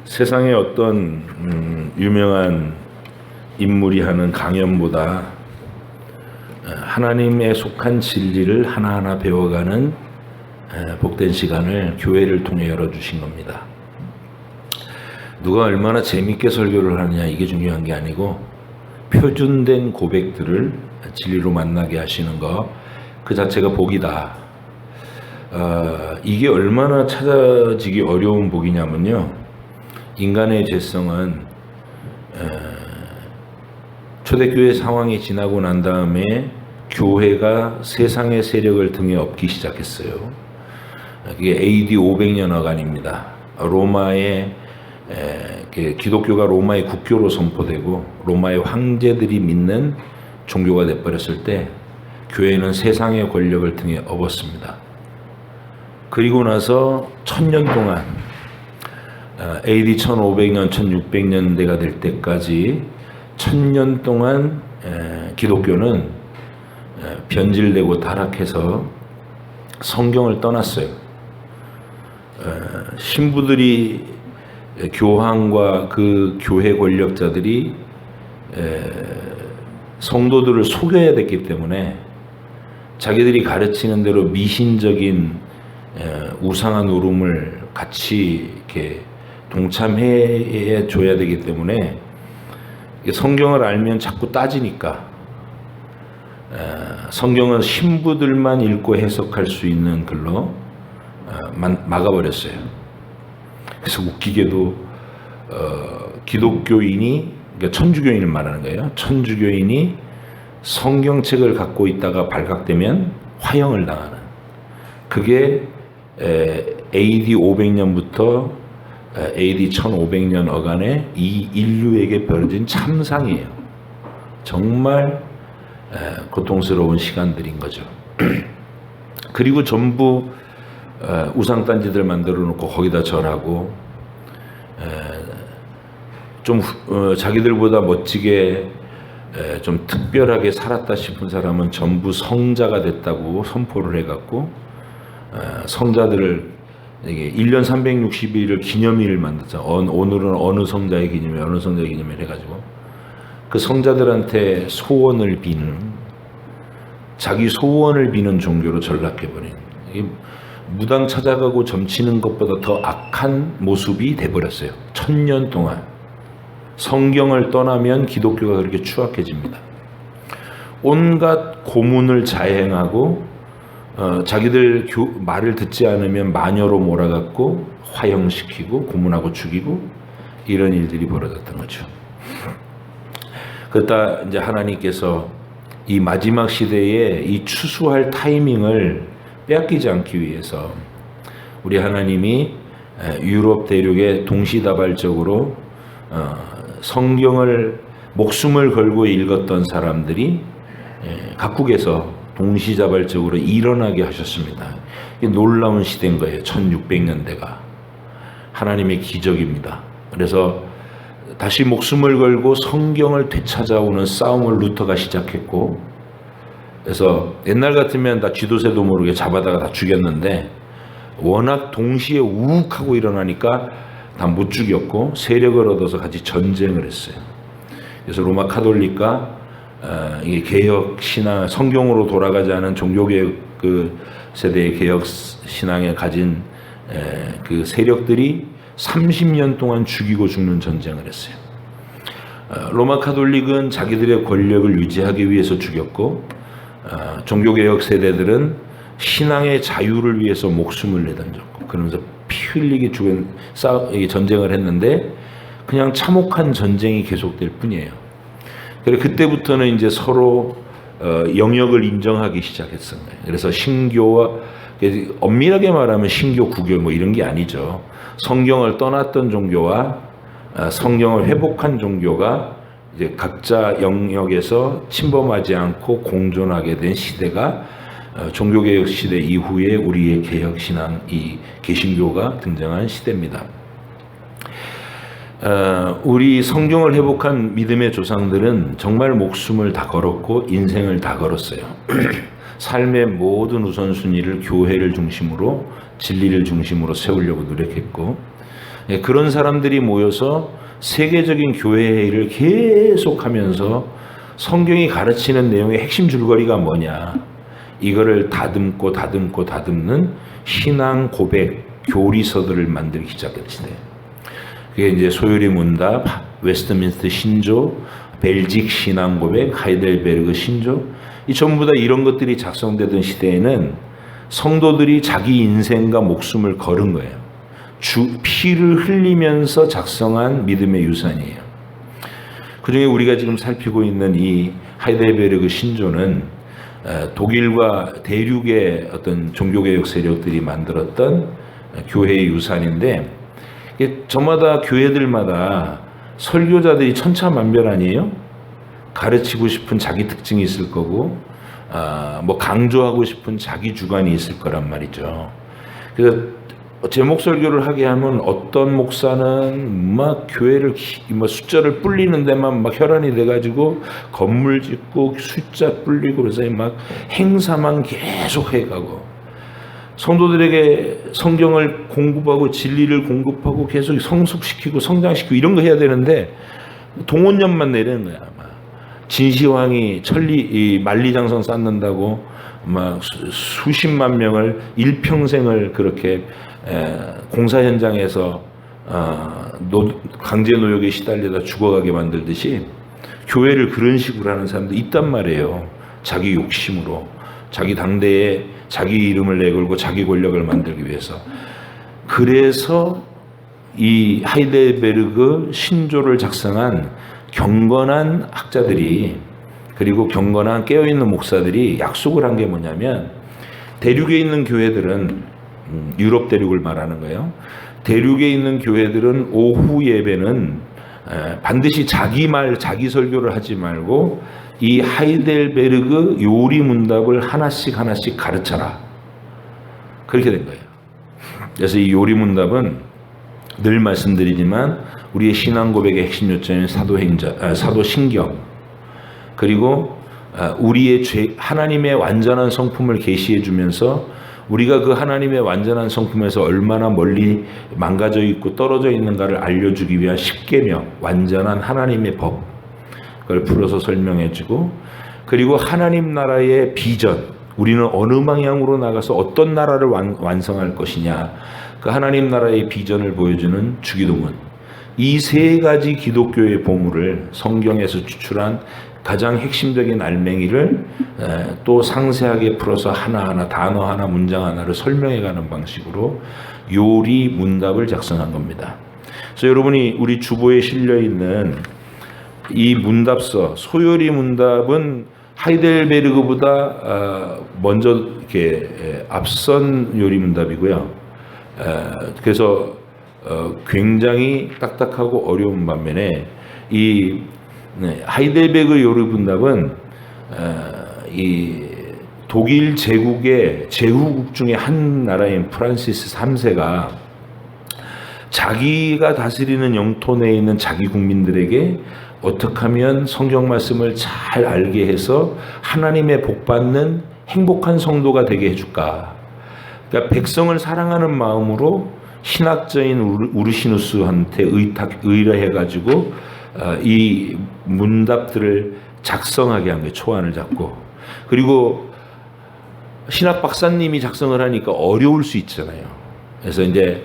세상에 어떤 유명한 인물이 하는 강연보다 하나님에 속한 진리를 하나하나 배워가는 복된 시간을 교회를 통해 열어주신 겁니다. 누가 얼마나 재밌게 설교를 하느냐 이게 중요한 게 아니고 표준된 고백들을 진리로 만나게 하시는 거 그 자체가 복이다. 이게 얼마나 찾아지기 어려운 복이냐면요, 인간의 죄성은 초대교회 상황이 지나고 난 다음에 교회가 세상의 세력을 등에 업기 시작했어요. 그게 AD 500년 어간입니다. 로마의 기독교가 로마의 국교로 선포되고 로마의 황제들이 믿는 종교가 돼버렸을 때 교회는 세상의 권력을 등에 업었습니다. 그리고 나서 1000년 동안 AD 1500년, 1600년대가 될 때까지 1000년 동안 기독교는 변질되고 타락해서 성경을 떠났어요. 신부들이, 교황과 그 교회 권력자들이 성도들을 속여야 됐기 때문에 자기들이 가르치는 대로 미신적인 우상한 노름을 같이 이렇게 동참해 줘야 되기 때문에 성경을 알면 자꾸 따지니까 성경은 신부들만 읽고 해석할 수 있는 글로 막아버렸어요. 그래서 웃기게도 기독교인이, 그러니까 천주교인을 말하는 거예요. 천주교인이 성경책을 갖고 있다가 발각되면 화형을 당하는, 그게 AD 500년부터 AD 1500년 어간에 이 인류에게 벌어진 참상이에요. 정말 고통스러운 시간들인 거죠. 그리고 전부 우상단지들 만들어 놓고 거기다 절하고 좀 자기들보다 멋지게 좀 특별하게 살았다 싶은 사람은 전부 성자가 됐다고 선포를 해갖고 성자들을 1년 360일을 기념일을 만들자. 오늘은 어느 성자의 기념일, 어느 성자의 기념일 해가지고 그 성자들한테 소원을 비는, 자기 소원을 비는 종교로 전락해버린, 무당 찾아가고 점치는 것보다 더 악한 모습이 돼버렸어요. 1000년 동안. 성경을 떠나면 기독교가 그렇게 추악해집니다. 온갖 고문을 자행하고 자기들 말을 듣지 않으면 마녀로 몰아갖고 화형시키고 고문하고 죽이고 이런 일들이 벌어졌던 거죠. 그러다 이제 하나님께서 이 마지막 시대에 이 추수할 타이밍을 빼앗기지 않기 위해서 우리 하나님이 유럽 대륙에 동시다발적으로 성경을 목숨을 걸고 읽었던 사람들이 각국에서 동시다발적으로 일어나게 하셨습니다. 이게 놀라운 시대인 거예요. 1600년대가 하나님의 기적입니다. 그래서 다시 목숨을 걸고 성경을 되찾아오는 싸움을 루터가 시작했고, 그래서 옛날 같으면 다 쥐도새도 모르게 잡아다가 다 죽였는데 워낙 동시에 우욱하고 일어나니까 다 못 죽였고 세력을 얻어서 같이 전쟁을 했어요. 그래서 로마 카톨릭과 이 개혁 신앙, 성경으로 돌아가지 않은 종교개혁 그 세대의 개혁 신앙에 가진 그 세력들이 30년 동안 죽이고 죽는 전쟁을 했어요. 로마 카톨릭은 자기들의 권력을 유지하기 위해서 죽였고, 종교개혁 세대들은 신앙의 자유를 위해서 목숨을 내던졌고, 그러면서 피 흘리게 죽은 전쟁을 했는데 그냥 참혹한 전쟁이 계속될 뿐이에요. 그래서 그때부터는 이제 서로 영역을 인정하기 시작했어요. 그래서 신교와, 엄밀하게 말하면 신교, 구교 뭐 이런 게 아니죠. 성경을 떠났던 종교와 성경을 회복한 종교가 이제 각자 영역에서 침범하지 않고 공존하게 된 시대가 종교개혁 시대 이후에 우리의 개혁신앙, 이 개신교가 등장한 시대입니다. 우리 성경을 회복한 믿음의 조상들은 정말 목숨을 다 걸었고 인생을 다 걸었어요. 삶의 모든 우선순위를 교회를 중심으로, 진리를 중심으로 세우려고 노력했고, 그런 사람들이 모여서 세계적인 교회를 계속하면서 성경이 가르치는 내용의 핵심 줄거리가 뭐냐, 이거를 다듬는 신앙 고백 교리서들을 만들기 시작했어요. 그게 이제 소요리 문답, 웨스트민스터 신조, 벨직 신앙 고백, 하이델베르그 신조, 이 전부 다 이런 것들이 작성되던 시대에는 성도들이 자기 인생과 목숨을 걸은 거예요. 피를 흘리면서 작성한 믿음의 유산이에요. 그중에 우리가 지금 살피고 있는 이 하이델베르그 신조는 독일과 대륙의 어떤 종교개혁 세력들이 만들었던 교회의 유산인데, 저마다 교회들마다 설교자들이 천차만별 아니에요? 가르치고 싶은 자기 특징이 있을 거고, 뭐 강조하고 싶은 자기 주관이 있을 거란 말이죠. 그래서 제목 설교를 하게 하면 어떤 목사는 막 교회를 뭐 숫자를 불리는 데만 막 혈안이 돼가지고 건물 짓고 숫자 불리고 그래서 막 행사만 계속 해가고, 성도들에게 성경을 공급하고 진리를 공급하고 계속 성숙시키고 성장시키고 이런 거 해야 되는데 동원령만 내리는 거야. 진시황이 만리장성 쌓는다고 막 수십만 명을 일평생을 그렇게 공사 현장에서 강제 노역에 시달리다 죽어가게 만들듯이 교회를 그런 식으로 하는 사람도 있단 말이에요. 자기 욕심으로, 자기 당대에 자기 이름을 내걸고 자기 권력을 만들기 위해서. 그래서 이 하이델베르그 신조를 작성한 경건한 학자들이, 그리고 경건한 깨어있는 목사들이 약속을 한 게 뭐냐면, 대륙에 있는 교회들은, 유럽 대륙을 말하는 거예요. 대륙에 있는 교회들은 오후 예배는 반드시 자기 자기 설교를 하지 말고 이 하이델베르그 요리 문답을 하나씩 가르쳐라. 그렇게 된 거예요. 그래서 이 요리 문답은 늘 말씀드리지만 우리의 신앙 고백의 핵심 요점인 사도신경, 그리고 우리의 하나님의 완전한 성품을 계시해 주면서 우리가 그 하나님의 완전한 성품에서 얼마나 멀리 망가져 있고 떨어져 있는가를 알려주기 위한 10계명, 완전한 하나님의 법, 그걸 풀어서 설명해 주고, 그리고 하나님 나라의 비전, 우리는 어느 방향으로 나가서 어떤 나라를 완성할 것이냐, 그 하나님 나라의 비전을 보여주는 주기도문, 이 세 가지 기독교의 보물을 성경에서 추출한 가장 핵심적인 알맹이를 또 상세하게 풀어서 하나하나 단어 하나 문장 하나를 설명해가는 방식으로 요리 문답을 작성한 겁니다. 그래서 여러분이 우리 주보에 실려있는 이 문답서, 소요리 문답은 하이델베르그보다 먼저 이렇게 앞선 요리 문답이고요. 그래서 굉장히 딱딱하고 어려운 반면에 이 하이델베르그 요리 문답은 이 독일 제국의 제후국 중에 한 나라인 프란시스 3세가 자기가 다스리는 영토 내에 있는 자기 국민들에게 어떻게 하면 성경 말씀을 잘 알게 해서 하나님의 복받는 행복한 성도가 되게 해줄까. 그러니까 백성을 사랑하는 마음으로 신학자인 우르시누스한테 의뢰해가지고 이 문답들을 작성하게 한 거예요. 초안을 잡고. 그리고 신학 박사님이 작성을 하니까 어려울 수 있잖아요. 그래서 이제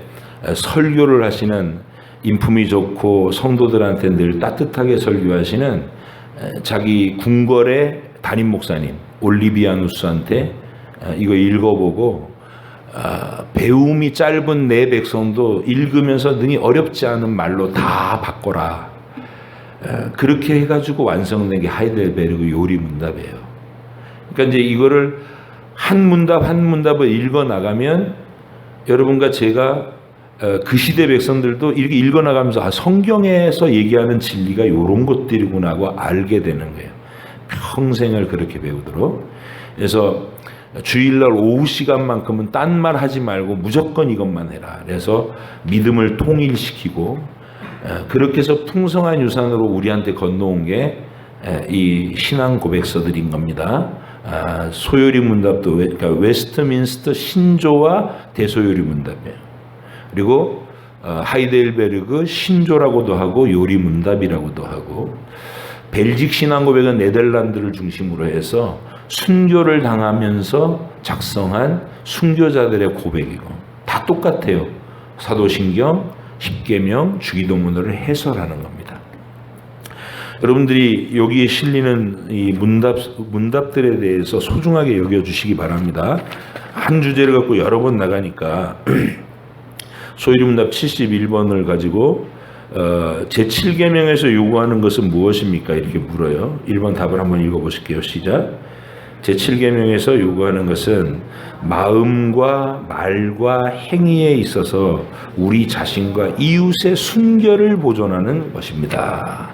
설교를 하시는 인품이 좋고 성도들한테 늘 따뜻하게 설교하시는 자기 궁궐의 담임 목사님 올리비아누스한테 이거 읽어보고 배움이 짧은 내 백성도 읽으면서 능히 어렵지 않은 말로 다 바꿔라. 그렇게 해가지고 완성된 게 하이델베르그 요리 문답이에요. 그러니까 이제 이거를 한 문답을 읽어 나가면 여러분과 제가 그 시대 백성들도 이렇게 읽어 나가면서 성경에서 얘기하는 진리가 이런 것들이구나 하고 알게 되는 거예요. 평생을 그렇게 배우도록. 그래서 주일날 오후 시간만큼은 딴 말 하지 말고 무조건 이것만 해라. 그래서 믿음을 통일시키고 그렇게 해서 풍성한 유산으로 우리한테 건너온 게 이 신앙 고백서들인 겁니다. 소요리 문답도 그러니까 웨스트민스터 신조와 대소요리 문답이에요. 그리고 하이델베르그 신조라고도 하고 요리문답이라고도 하고, 벨직 신앙고백은 네덜란드를 중심으로 해서 순교를 당하면서 작성한 순교자들의 고백이고, 다 똑같아요. 사도신경, 십계명, 주기도문을 해설하는 겁니다. 여러분들이 여기에 실리는 이 문답들에 대해서 소중하게 여겨주시기 바랍니다. 한 주제를 갖고 여러 번 나가니까 소요리 문답 71번을 가지고 제7계명에서 요구하는 것은 무엇입니까? 이렇게 물어요. 1번 답을 한번 읽어보실게요. 시작. 제7계명에서 요구하는 것은 마음과 말과 행위에 있어서 우리 자신과 이웃의 순결을 보존하는 것입니다.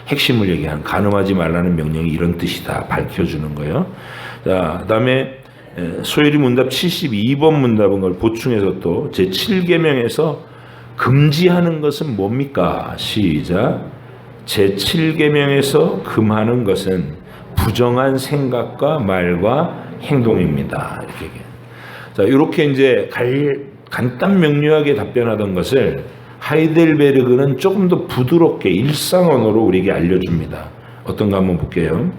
핵심을 얘기한 간음하지 말라는 명령이 이런 뜻이다 밝혀주는 거예요. 자, 그다음에 소요리 문답 72번 문답은 걸 보충해서 또 제7계명에서 금지하는 것은 뭡니까? 시작. 제7계명에서 금하는 것은 부정한 생각과 말과 행동입니다. 이렇게 얘기해요. 자, 이렇게 이제 간단 명료하게 답변하던 것을 하이델베르그는 조금 더 부드럽게 일상 언어로 우리에게 알려줍니다. 어떤가 한번 볼게요.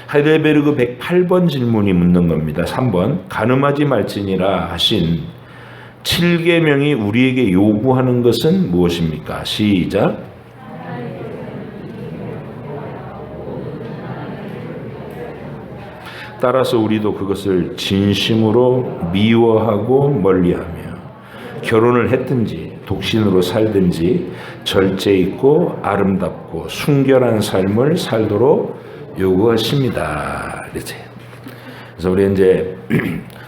하이델베르그 108번 질문이 묻는 겁니다. 3번. 간음하지 말지니라 하신 7계명이 우리에게 요구하는 것은 무엇입니까? 시작. 따라서 우리도 그것을 진심으로 미워하고 멀리하며 결혼을 했든지 독신으로 살든지 절제 있고 아름답고 순결한 삶을 살도록 요구하십니다. 그렇지. 그래서 우리 이제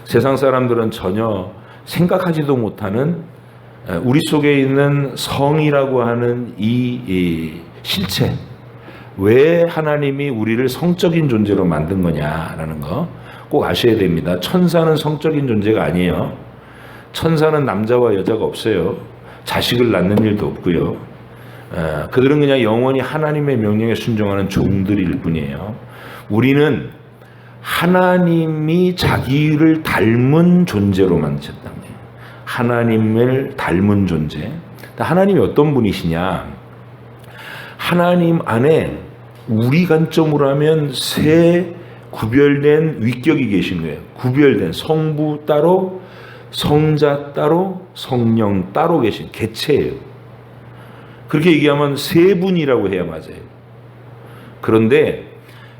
세상 사람들은 전혀 생각하지도 못하는 우리 속에 있는 성이라고 하는 이 실체, 왜 하나님이 우리를 성적인 존재로 만든 거냐라는 거 꼭 아셔야 됩니다. 천사는 성적인 존재가 아니에요. 천사는 남자와 여자가 없어요. 자식을 낳는 일도 없고요. 그들은 그냥 영원히 하나님의 명령에 순종하는 종들일 뿐이에요. 우리는 하나님이 자기를 닮은 존재로 만드셨다는 거예요. 하나님을 닮은 존재. 하나님이 어떤 분이시냐? 하나님 안에 우리 관점으로 하면 세 구별된 위격이 계신 거예요. 구별된 성부 따로, 성자 따로, 성령 따로 계신 개체예요. 그렇게 얘기하면 세 분이라고 해야 맞아요. 그런데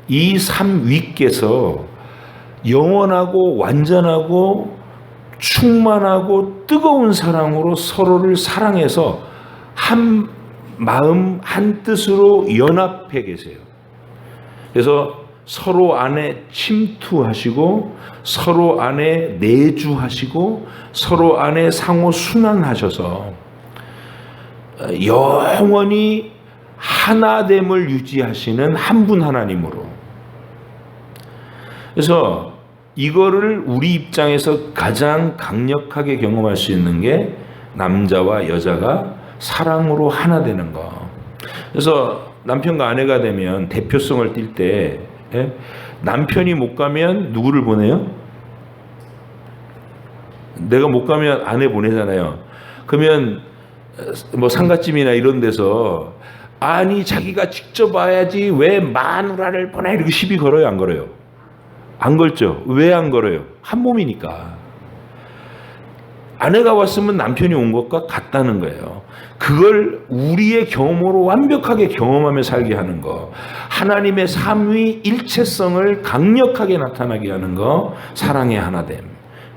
이 삼위께서 영원하고 완전하고 충만하고 뜨거운 사랑으로 서로를 사랑해서 한 마음 한 뜻으로 연합해 계세요. 그래서 서로 안에 침투하시고 서로 안에 내주하시고 서로 안에 상호 순환하셔서 영원히 하나됨을 유지하시는 한 분 하나님으로. 그래서 이거를 우리 입장에서 가장 강력하게 경험할 수 있는 게 남자와 여자가 사랑으로 하나 되는 거. 그래서 남편과 아내가 되면 대표성을 띌 때 남편이 못 가면 누구를 보내요? 내가 못 가면 아내 보내잖아요. 그러면 뭐 상가집이나 이런 데서 아니 자기가 직접 와야지 왜 마누라를 보내 이렇게 시비 걸어요? 안 걸어요? 안 걸죠. 왜 안 걸어요? 한 몸이니까. 아내가 왔으면 남편이 온 것과 같다는 거예요. 그걸 우리의 경험으로 완벽하게 경험하며 살게 하는 거, 하나님의 삼위 일체성을 강력하게 나타나게 하는 거, 사랑의 하나됨.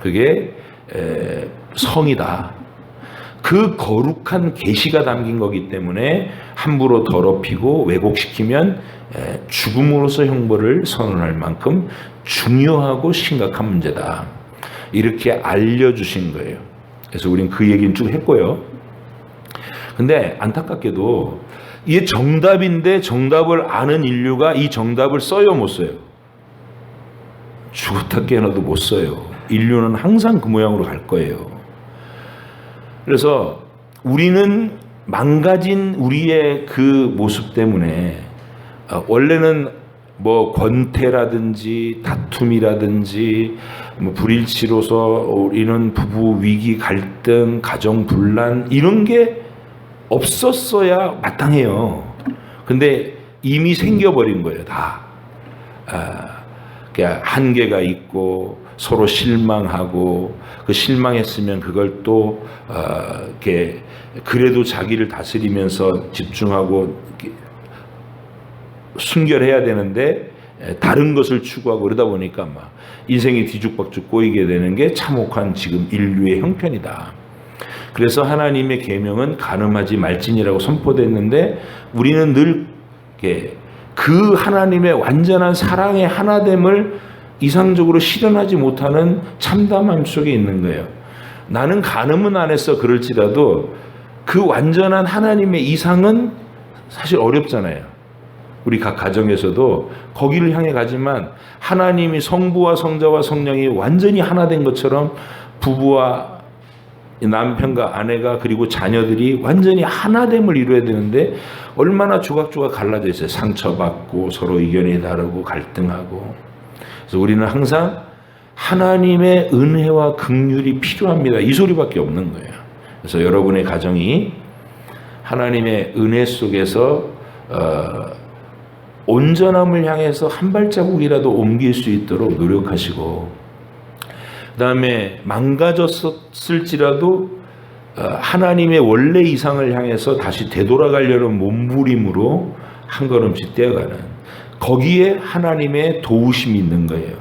그게 성이다. 그 거룩한 계시가 담긴 거기 때문에 함부로 더럽히고 왜곡시키면 죽음으로서 형벌을 선언할 만큼 중요하고 심각한 문제다. 이렇게 알려주신 거예요. 그래서 우린 그 얘기는 쭉 했고요. 근데 안타깝게도 이게 정답인데 정답을 아는 인류가 이 정답을 써요, 못 써요? 죽었다 깨어나도 못 써요. 인류는 항상 그 모양으로 갈 거예요. 그래서 우리는 망가진 우리의 그 모습 때문에 원래는 뭐 권태라든지 다툼이라든지 뭐 불일치로서 우리는 부부 위기 갈등 가정 분란 이런 게 없었어야 마땅해요. 근데 이미 생겨버린 거예요, 다. 한계가 있고 서로 실망하고, 그 실망했으면 그걸 또 이렇게 그래도 자기를 다스리면서 집중하고 순결해야 되는데 다른 것을 추구하고 그러다 보니까 막 인생이 뒤죽박죽 꼬이게 되는 게 참혹한 지금 인류의 형편이다. 그래서 하나님의 계명은 간음하지 말지니라고 선포됐는데, 우리는 늘 그 하나님의 완전한 사랑의 하나됨을 이상적으로 실현하지 못하는 참담함 속에 있는 거예요. 나는 간음은 안 했어 그럴지라도 그 완전한 하나님의 이상은 사실 어렵잖아요. 우리 각 가정에서도 거기를 향해 가지만, 하나님이 성부와 성자와 성령이 완전히 하나 된 것처럼 부부와 남편과 아내가 그리고 자녀들이 완전히 하나됨을 이루어야 되는데 얼마나 조각조각 갈라져 있어요. 상처받고 서로 의견이 다르고 갈등하고. 그래서 우리는 항상 하나님의 은혜와 긍휼이 필요합니다. 이 소리밖에 없는 거예요. 그래서 여러분의 가정이 하나님의 은혜 속에서 온전함을 향해서 한 발자국이라도 옮길 수 있도록 노력하시고, 그 다음에 망가졌을지라도 하나님의 원래 이상을 향해서 다시 되돌아가려는 몸부림으로 한 걸음씩 떼어가는, 거기에 하나님의 도우심이 있는 거예요.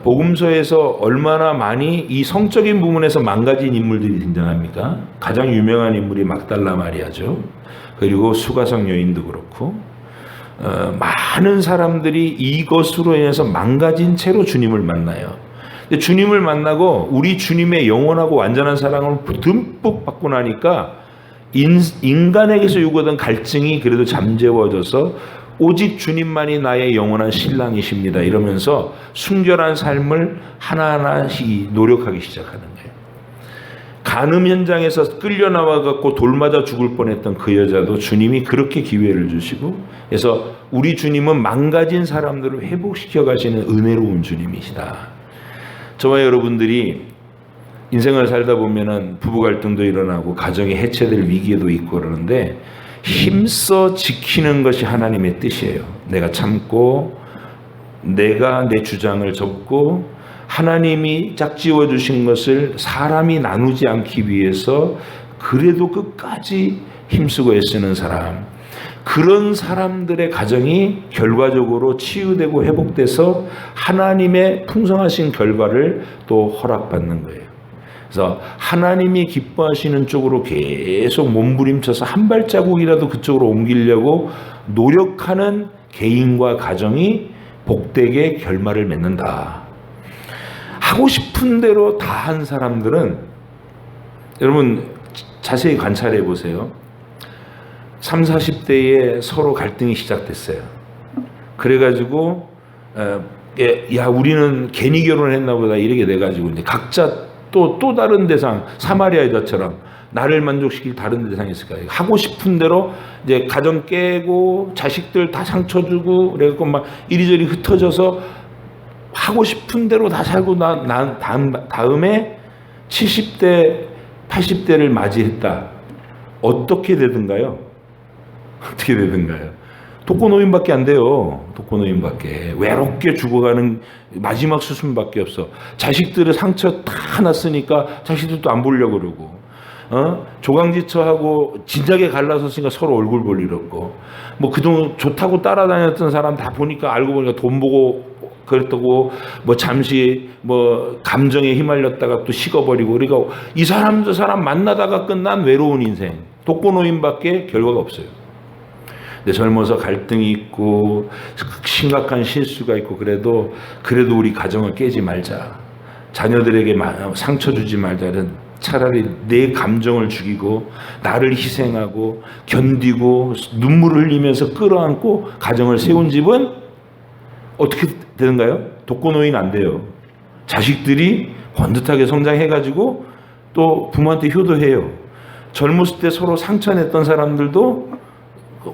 복음서에서 얼마나 많이 이 성적인 부분에서 망가진 인물들이 등장합니까? 가장 유명한 인물이 막달라 마리아죠. 그리고 수가성 여인도 그렇고, 많은 사람들이 이것으로 인해서 망가진 채로 주님을 만나요. 주님을 만나고 우리 주님의 영원하고 완전한 사랑을 듬뿍 받고 나니까 인간에게서 요구하던 갈증이 그래도 잠재워져서 오직 주님만이 나의 영원한 신랑이십니다 이러면서 순결한 삶을 하나하나씩 노력하기 시작하는 거예요. 간음 현장에서 끌려나와 갖고 돌 맞아 죽을 뻔했던 그 여자도 주님이 그렇게 기회를 주시고, 그래서 우리 주님은 망가진 사람들을 회복시켜 가시는 은혜로운 주님이시다. 저와 여러분들이 인생을 살다 보면은 부부 갈등도 일어나고 가정이 해체될 위기에도 있고 그러는데, 힘써 지키는 것이 하나님의 뜻이에요. 내가 참고 내가 내 주장을 접고 하나님이 짝지어 주신 것을 사람이 나누지 않기 위해서 그래도 끝까지 힘쓰고 애쓰는 사람, 그런 사람들의 가정이 결과적으로 치유되고 회복돼서 하나님의 풍성하신 결과를 또 허락받는 거예요. 그래서 하나님이 기뻐하시는 쪽으로 계속 몸부림쳐서 한 발자국이라도 그쪽으로 옮기려고 노력하는 개인과 가정이 복되게 결말을 맺는다. 하고 싶은 대로 다 한 사람들은, 여러분 자세히 관찰해 보세요. 30, 40대에 서로 갈등이 시작됐어요. 그래가지고 야 우리는 괜히 결혼했나 보다 이렇게 돼가지고 이제 각자 또 다른 대상, 사마리아 여자처럼 나를 만족시킬 다른 대상이 있을까요? 하고 싶은 대로 이제 가정 깨고 자식들 다 상처 주고 그래갖고 막 이리저리 흩어져서 하고 싶은 대로 다 살고 다음에 70대, 80대를 맞이했다. 어떻게 되든가요? 어떻게 되든가요? 독거노인밖에 안 돼요. 독거노인밖에. 외롭게 죽어가는 마지막 수순밖에 없어. 자식들의 상처 다 났으니까 자식들도 안 보려고 그러고, 조강지처하고 진작에 갈라섰으니까 서로 얼굴 볼 일 없고, 뭐 그동안 좋다고 따라다녔던 사람 다 보니까 알고 보니까 돈 보고 그랬다고 뭐 잠시 뭐 감정에 휘말렸다가 또 식어버리고, 그러니까 이 사람 저 사람 만나다가 끝난 외로운 인생. 독거노인밖에 결과가 없어요. 근데 젊어서 갈등이 있고 심각한 실수가 있고 그래도 우리 가정을 깨지 말자. 자녀들에게 상처 주지 말자. 차라리 내 감정을 죽이고 나를 희생하고 견디고 눈물을 흘리면서 끌어안고 가정을 세운 집은 어떻게 되는가요? 독거노인 안 돼요. 자식들이 번듯하게 성장해가지고 또 부모한테 효도해요. 젊었을 때 서로 상처냈던 사람들도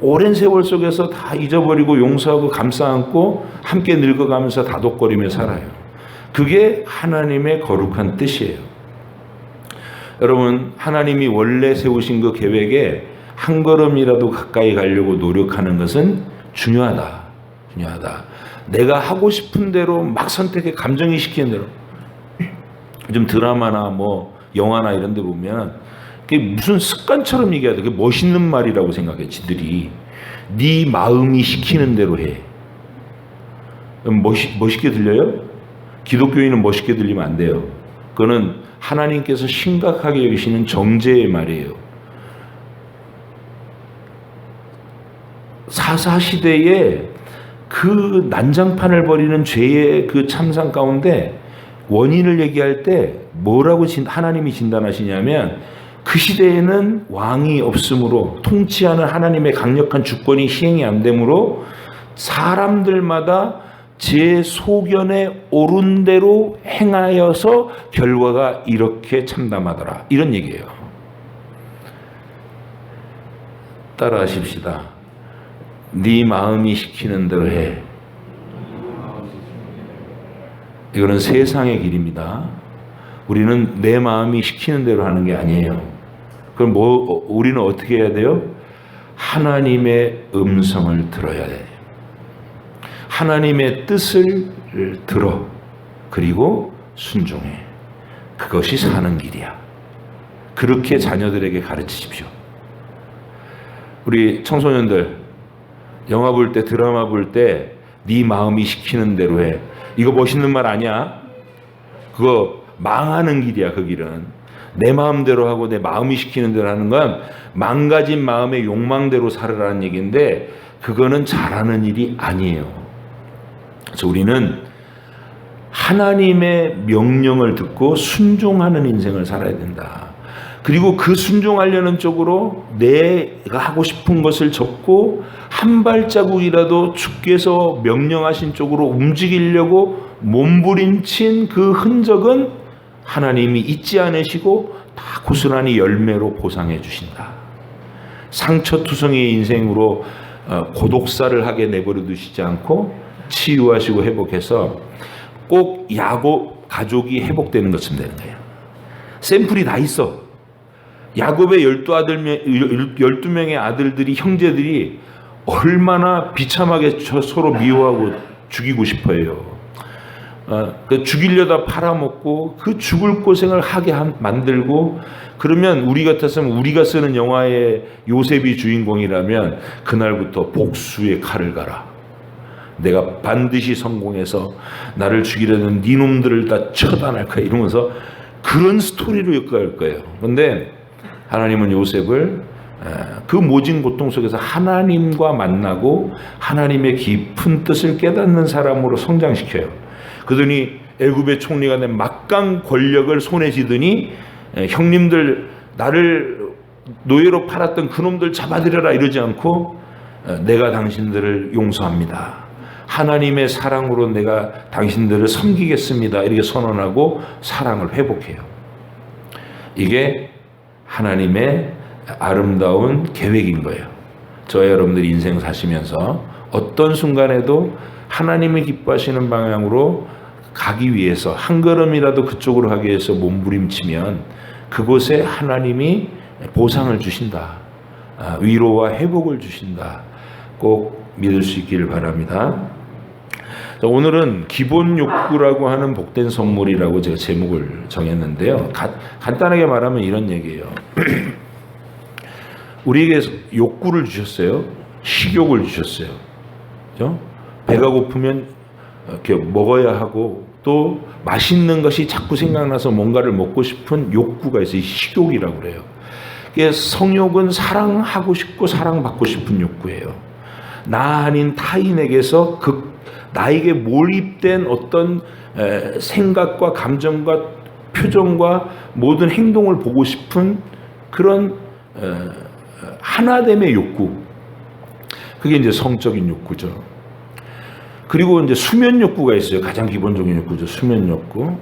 오랜 세월 속에서 다 잊어버리고 용서하고 감싸안고 함께 늙어가면서 다독거리며 살아요. 그게 하나님의 거룩한 뜻이에요. 여러분, 하나님이 원래 세우신 그 계획에 한 걸음이라도 가까이 가려고 노력하는 것은 중요하다. 내가 하고 싶은 대로 막 선택해, 감정이 시키는 대로. 요즘 드라마나 뭐 영화나 이런 데 보면 그게 무슨 습관처럼 얘기해야 돼. 그게 멋있는 말이라고 생각해, 지들이. 네 마음이 시키는 대로 해. 멋있게 들려요? 기독교인은 멋있게 들리면 안 돼요. 그거는 하나님께서 심각하게 여기시는 정죄의 말이에요. 사사시대에 그 난장판을 벌이는 죄의 그 참상 가운데 원인을 얘기할 때 뭐라고 하나님이 진단하시냐면, 그 시대에는 왕이 없으므로, 통치하는 하나님의 강력한 주권이 시행이 안 되므로 사람들마다 제 소견에 옳은 대로 행하여서 결과가 이렇게 참담하더라. 이런 얘기예요. 따라 하십시다. 네 마음이 시키는 대로 해. 이거는 세상의 길입니다. 우리는 내 마음이 시키는 대로 하는 게 아니에요. 그럼 우리는 어떻게 해야 돼요? 하나님의 음성을 들어야 돼. 하나님의 뜻을 들어. 그리고 순종해. 그것이 사는 길이야. 그렇게 자녀들에게 가르치십시오. 우리 청소년들, 영화 볼 때, 드라마 볼 때 네 마음이 시키는 대로 해. 이거 멋있는 말 아니야? 그거 망하는 길이야. 그 길은 내 마음대로 하고 내 마음이 시키는 대로 하는 건 망가진 마음의 욕망대로 살으라는 얘기인데, 그거는 잘하는 일이 아니에요. 그래서 우리는 하나님의 명령을 듣고 순종하는 인생을 살아야 된다. 그리고 그 순종하려는 쪽으로 내가 하고 싶은 것을 접고 한 발자국이라도 주께서 명령하신 쪽으로 움직이려고 몸부림친 그 흔적은 하나님이 잊지 않으시고 다 고스란히 열매로 보상해 주신다. 상처투성이의 인생으로 고독사를 하게 내버려 두시지 않고 치유하시고 회복해서 꼭 야곱 가족이 회복되는 것쯤 되는 거예요. 샘플이 다 있어. 야곱의 12명의 아들들이, 형제들이 얼마나 비참하게 서로 미워하고 죽이고 싶어해요. 죽이려다 팔아먹고 그 죽을 고생을 하게 만들고, 그러면 우리 같았으면, 우리가 쓰는 영화의 요셉이 주인공이라면 그날부터 복수의 칼을 갈아. 내가 반드시 성공해서 나를 죽이려는 네 놈들을 다 처단할 거야, 이러면서 그런 스토리로 엮어갈 거예요. 그런데 하나님은 요셉을 그 모진 고통 속에서 하나님과 만나고 하나님의 깊은 뜻을 깨닫는 사람으로 성장시켜요. 그러더니 애굽의 총리가 된 막강 권력을 손에 쥐더니 형님들, 나를 노예로 팔았던 그놈들 잡아들여라 이러지 않고 내가 당신들을 용서합니다. 하나님의 사랑으로 내가 당신들을 섬기겠습니다. 이렇게 선언하고 사랑을 회복해요. 이게 하나님의 아름다운 계획인 거예요. 저와 여러분들이 인생 사시면서 어떤 순간에도 하나님이 기뻐하시는 방향으로 가기 위해서 한 걸음이라도 그쪽으로 가기 위해서 몸부림치면 그곳에 하나님이 보상을 주신다. 위로와 회복을 주신다. 꼭 믿을 수 있기를 바랍니다. 오늘은 기본 욕구라고 하는 복된 선물이라고 제가 제목을 정했는데요. 간단하게 말하면 이런 얘기예요. 우리에게 욕구를 주셨어요. 식욕을 주셨어요. 그렇죠? 배가 고프면 이렇게 먹어야 하고, 또 맛있는 것이 자꾸 생각나서 뭔가를 먹고 싶은 욕구가 있어요. 식욕이라고 그래요. 성욕은 사랑하고 싶고 사랑받고 싶은 욕구예요. 나 아닌 타인에게서 나에게 몰입된 어떤 생각과 감정과 표정과 모든 행동을 보고 싶은 그런 하나됨의 욕구. 그게 이제 성적인 욕구죠. 그리고 이제 수면 욕구가 있어요. 가장 기본적인 욕구죠. 수면 욕구.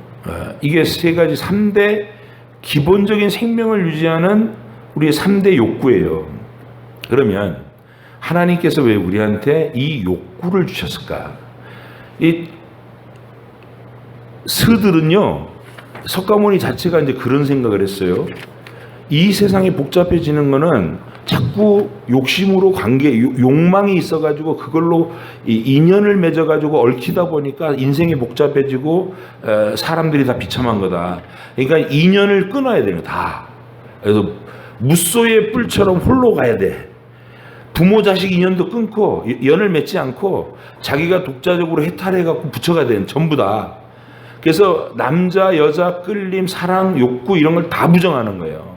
이게 세 가지 3대 기본적인 생명을 유지하는 우리의 3대 욕구예요. 그러면 하나님께서 왜 우리한테 이 욕구를 주셨을까? 이 스들은요, 석가모니 자체가 이제 그런 생각을 했어요. 이 세상이 복잡해지는 거는 자꾸 욕심으로 욕망이 있어가지고 그걸로 인연을 맺어가지고 얽히다 보니까 인생이 복잡해지고 사람들이 다 비참한 거다. 그러니까 인연을 끊어야 돼요, 다. 그래서 무소의 뿔처럼 홀로 가야 돼. 부모 자식 인연도 끊고 연을 맺지 않고 자기가 독자적으로 해탈해갖고 붙여가야 되는 전부 다. 그래서 남자, 여자, 끌림, 사랑, 욕구 이런 걸 다 부정하는 거예요.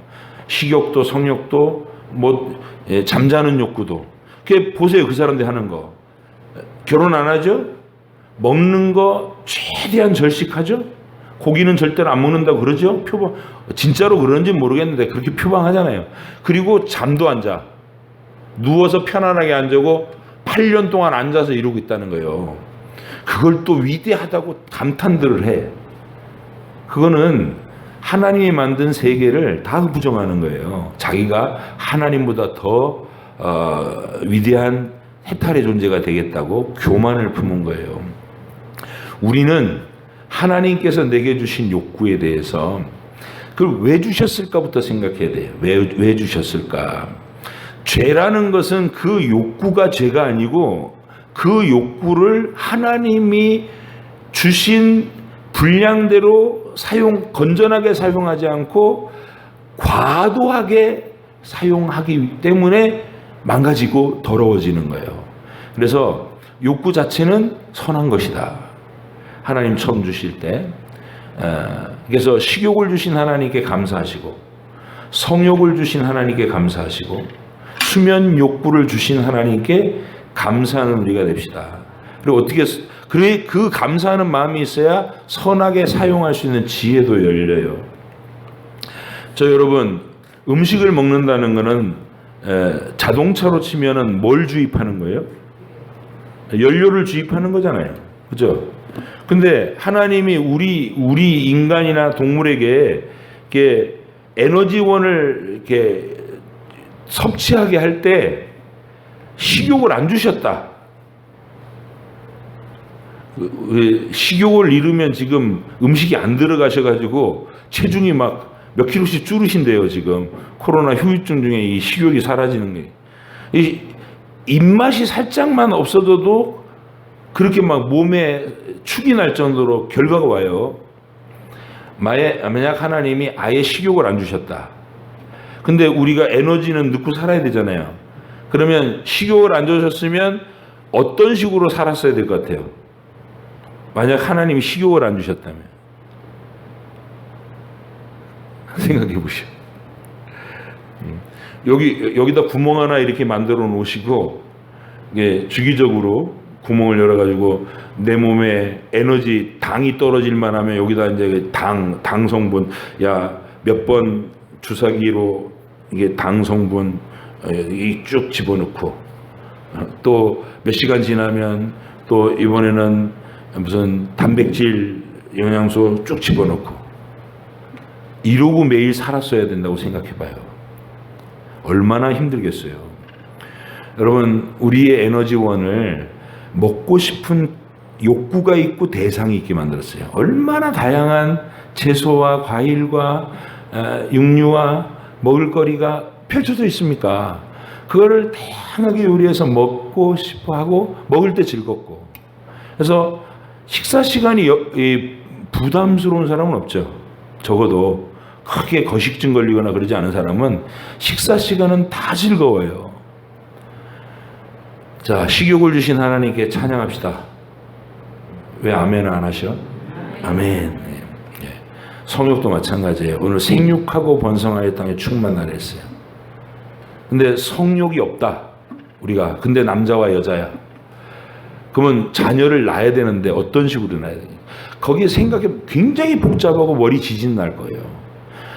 식욕도, 성욕도, 잠자는 욕구도. 보세요, 그 사람들이 하는 거. 결혼 안 하죠? 먹는 거 최대한 절식하죠? 고기는 절대로 안 먹는다고 그러죠? 진짜로 그런지 모르겠는데 그렇게 표방하잖아요. 그리고 잠도 안 자. 누워서 편안하게 앉고 8년 동안 앉아서 이러고 있다는 거예요. 그걸 또 위대하다고 감탄들을 해. 그거는 하나님이 만든 세계를 다 부정하는 거예요. 자기가 하나님보다 더 위대한 해탈의 존재가 되겠다고 교만을 품은 거예요. 우리는 하나님께서 내게 주신 욕구에 대해서 그걸 왜 주셨을까부터 생각해야 돼요. 왜 주셨을까? 죄라는 것은 그 욕구가 죄가 아니고 그 욕구를 하나님이 주신 분량대로 건전하게 사용하지 않고 과도하게 사용하기 때문에 망가지고 더러워지는 거예요. 그래서 욕구 자체는 선한 것이다. 하나님 처음 주실 때. 그래서 식욕을 주신 하나님께 감사하시고 성욕을 주신 하나님께 감사하시고 수면 욕구를 주신 하나님께 감사하는 우리가 됩시다. 그리고 그 감사하는 마음이 있어야 선하게 사용할 수 있는 지혜도 열려요. 여러분, 음식을 먹는다는 것은 자동차로 치면은 뭘 주입하는 거예요? 연료를 주입하는 거잖아요. 그죠? 근데 하나님이 우리 인간이나 동물에게 이렇게 에너지원을 이렇게 섭취하게 할 때 식욕을 안 주셨다. 식욕을 잃으면 지금 음식이 안 들어가셔가지고 체중이 막 몇 킬로씩 줄으신대요. 지금 코로나 후유증 중에 이 식욕이 사라지는 게. 이 입맛이 살짝만 없어져도 그렇게 막 몸에 축이 날 정도로 결과가 와요. 만약 하나님이 아예 식욕을 안 주셨다. 근데 우리가 에너지는 넣고 살아야 되잖아요. 그러면 식욕을 안 주셨으면 어떤 식으로 살았어야 될 것 같아요? 만약 하나님이 식욕을 안 주셨다면. 생각해 보시오. 여기다 구멍 하나 이렇게 만들어 놓으시고, 주기적으로 구멍을 열어가지고 내 몸에 에너지, 당이 떨어질만 하면 여기다 이제 당 성분, 몇 번 주사기로 이게 당 성분 쭉 집어넣고, 또 몇 시간 지나면 또 이번에는 무슨 단백질 영양소 쭉 집어넣고, 이러고 매일 살았어야 된다고 생각해봐요. 얼마나 힘들겠어요. 여러분, 우리의 에너지원을 먹고 싶은 욕구가 있고 대상이 있게 만들었어요. 얼마나 다양한 채소와 과일과 육류와 먹을거리가 펼쳐져 있습니까? 그거를 다양하게 요리해서 먹고 싶어 하고 먹을 때 즐겁고. 그래서 식사 시간이 부담스러운 사람은 없죠. 적어도 크게 거식증 걸리거나 그러지 않은 사람은 식사 시간은 다 즐거워요. 자, 식욕을 주신 하나님께 찬양합시다. 왜 아멘 안 하셔? 아멘. 성욕도 마찬가지예요. 오늘 생육하고 번성하여 땅에 충만하라 했어요. 근데 성욕이 없다. 우리가. 근데 남자와 여자야. 그러면 자녀를 낳아야 되는데 어떤 식으로 낳아야 되냐. 거기에 생각이 굉장히 복잡하고 머리 지진 날 거예요.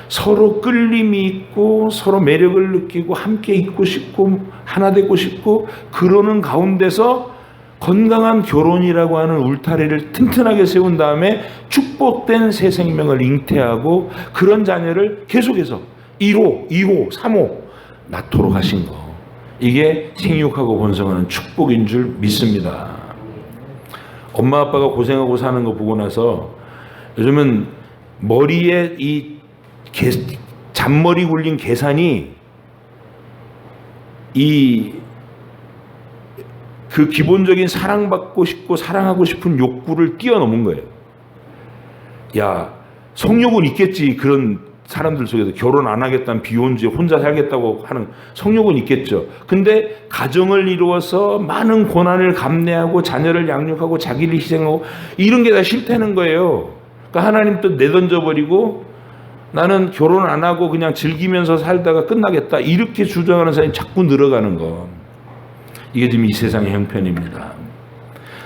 서로 끌림이 있고 서로 매력을 느끼고 함께 있고 싶고 하나 되고 싶고 그러는 가운데서 건강한 결혼이라고 하는 울타리를 튼튼하게 세운 다음에 축복된 새 생명을 잉태하고 그런 자녀를 계속해서 1호, 2호, 3호 낳도록 하신 거. 이게 생육하고 번성하는 축복인 줄 믿습니다. 엄마 아빠가 고생하고 사는 거 보고 나서 요즘은 머리에 이 잔머리 굴린 계산이 그 기본적인 사랑받고 싶고 사랑하고 싶은 욕구를 뛰어넘은 거예요. 야, 성욕은 있겠지. 그런 사람들 속에서 결혼 안 하겠다는 비혼주의 혼자 살겠다고 하는 성욕은 있겠죠. 근데 가정을 이루어서 많은 고난을 감내하고 자녀를 양육하고 자기를 희생하고 이런 게 다 싫다는 거예요. 그러니까 하나님 또 내던져버리고 나는 결혼 안 하고 그냥 즐기면서 살다가 끝나겠다 이렇게 주장하는 사람이 자꾸 늘어가는 거. 이게 지금 이 세상의 형편입니다.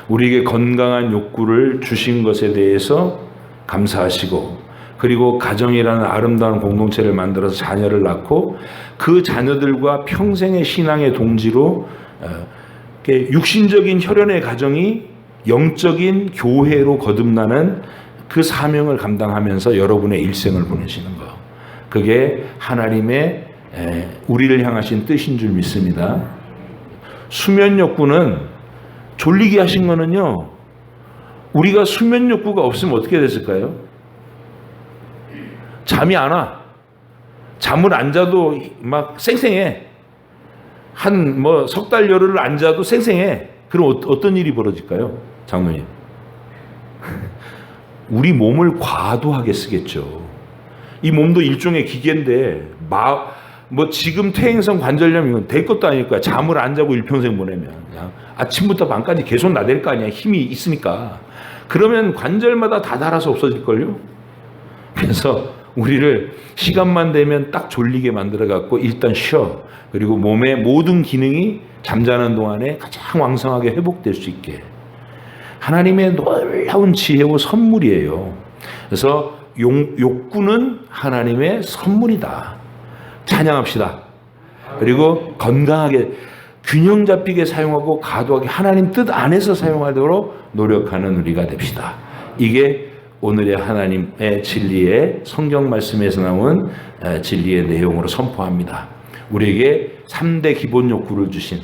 우리에게 건강한 욕구를 주신 것에 대해서 감사하시고, 그리고 가정이라는 아름다운 공동체를 만들어서 자녀를 낳고 그 자녀들과 평생의 신앙의 동지로 육신적인 혈연의 가정이 영적인 교회로 거듭나는 그 사명을 감당하면서 여러분의 일생을 보내시는 거. 그게 하나님의 우리를 향하신 뜻인 줄 믿습니다. 수면 욕구는 졸리게 하신 거는요, 우리가 수면 욕구가 없으면 어떻게 됐을까요? 잠이 안 와. 잠을 안 자도 막 쌩쌩해. 석 달 열흘을 안 자도 쌩쌩해. 그럼 어떤 일이 벌어질까요? 장로님. 우리 몸을 과도하게 쓰겠죠. 이 몸도 일종의 기계인데, 지금 퇴행성 관절염 이건 될 것도 아닐 거야. 잠을 안 자고 일평생 보내면. 그냥 아침부터 밤까지 계속 나댈 거 아니야. 힘이 있으니까. 그러면 관절마다 다 닳아서 없어질걸요? 그래서 우리를 시간만 되면 딱 졸리게 만들어갖고 일단 쉬어. 그리고 몸의 모든 기능이 잠자는 동안에 가장 왕성하게 회복될 수 있게. 하나님의 놀라운 지혜고 선물이에요. 그래서 욕구는 하나님의 선물이다. 찬양합시다. 그리고 건강하게 균형 잡히게 사용하고 과도하게 하나님 뜻 안에서 사용하도록 노력하는 우리가 됩시다. 이게 오늘의 하나님의 진리의 성경 말씀에서 나온 진리의 내용으로 선포합니다. 우리에게 3대 기본 욕구를 주신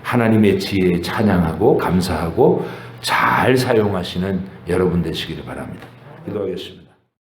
하나님의 지혜에 찬양하고 감사하고 잘 사용하시는 여러분 되시기를 바랍니다. 기도하겠습니다.